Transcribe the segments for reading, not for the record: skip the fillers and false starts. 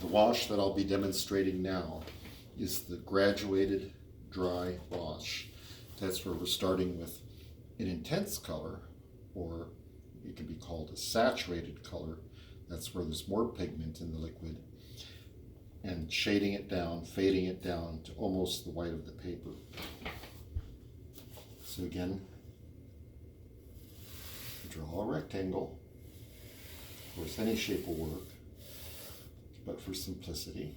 The wash that I'll be demonstrating now is the graduated dry wash. That's where we're starting with an intense color, or it can be called a saturated color. That's where there's more pigment in the liquid, and shading it down, fading it down to almost the white of the paper. So again, draw a rectangle. Of course, any shape will work, but for simplicity,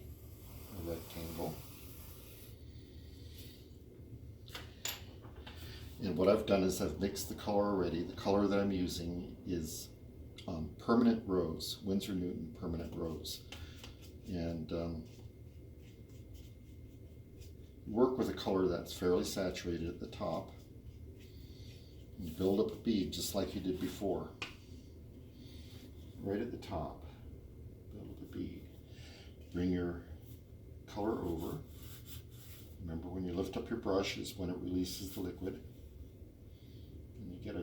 a rectangle. And what I've done is I've mixed the color already. The color that I'm using is Permanent Rose, Winsor Newton Permanent Rose. And work with a color that's fairly saturated at the top. And build up a bead just like you did before. Right at the top, build up a bead. Bring your color over. Remember, when you lift up your brush is when it releases the liquid. And you get a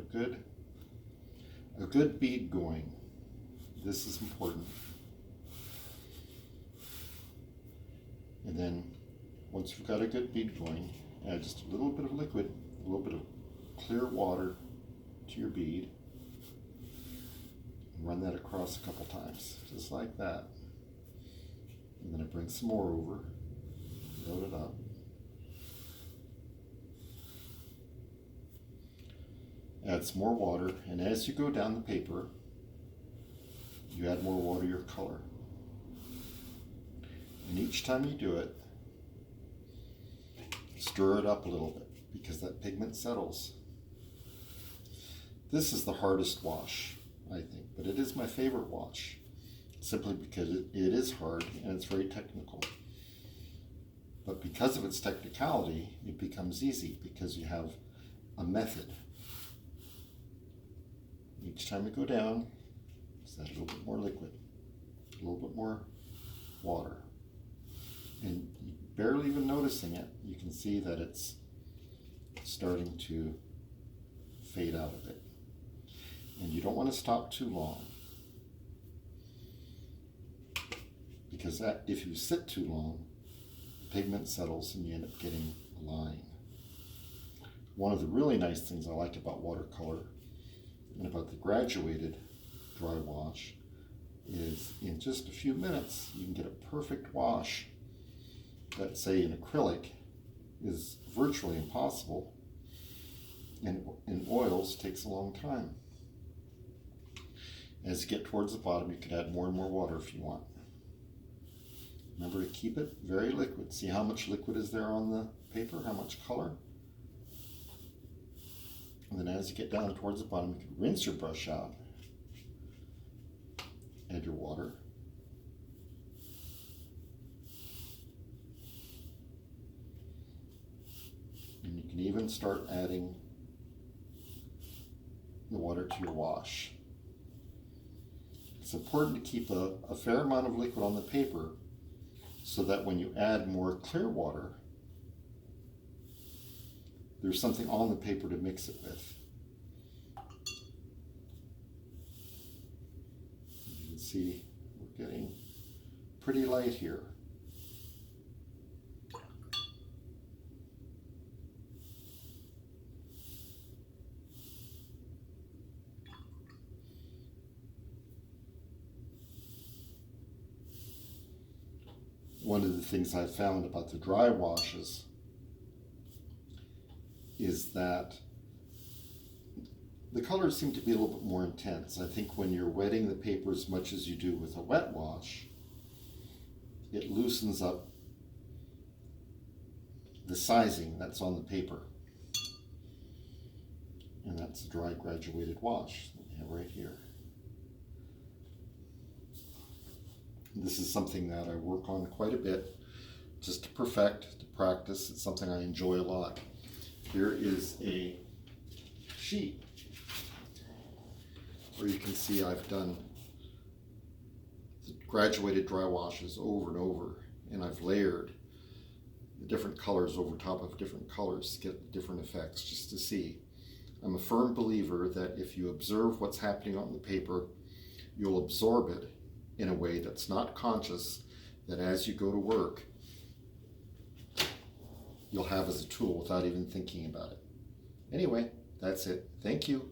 good bead going. This is important. And then once you've got a good bead going, add just a little bit of liquid, a little bit of clear water to your bead. And run that across a couple times, just like that. And then I bring some more over, load it up. Add some more water, and as you go down the paper, you add more water to your color. And each time you do it, stir it up a little bit, because that pigment settles. This is the hardest wash, I think, but it is my favorite wash, simply because it is hard and it's very technical. But because of its technicality, it becomes easy, because you have a method. Each time you go down, just add a little bit more liquid, a little bit more water. And barely even noticing it, you can see that it's starting to fade out of it. And you don't want to stop too long, because if you sit too long, the pigment settles and you end up getting a line. One of the really nice things I like about watercolor and about the graduated dry wash is in just a few minutes you can get a perfect wash that, say, in acrylic is virtually impossible, and in oils takes a long time. As you get towards the bottom, you can add more and more water if you want. Remember to keep it very liquid. See how much liquid is there on the paper, how much color? And then as you get down towards the bottom, you can rinse your brush out, add your water, and you can even start adding the water to your wash. It's important to keep a fair amount of liquid on the paper so that when you add more clear water, there's something on the paper to mix it with. You can see we're getting pretty light here. One of the things I found about the dry washes is that the colors seem to be a little bit more intense. I think when you're wetting the paper as much as you do with a wet wash, it loosens up the sizing that's on the paper. And that's a dry graduated wash that we have right here. This is something that I work on quite a bit, just to perfect, to practice. It's something I enjoy a lot. Here is a sheet where you can see I've done graduated dry washes over and over, and I've layered the different colors over top of different colors to get different effects, just to see. I'm a firm believer that if you observe what's happening on the paper, you'll absorb it in a way that's not conscious, that as you go to work, you'll have as a tool without even thinking about it. Anyway, that's it. Thank you.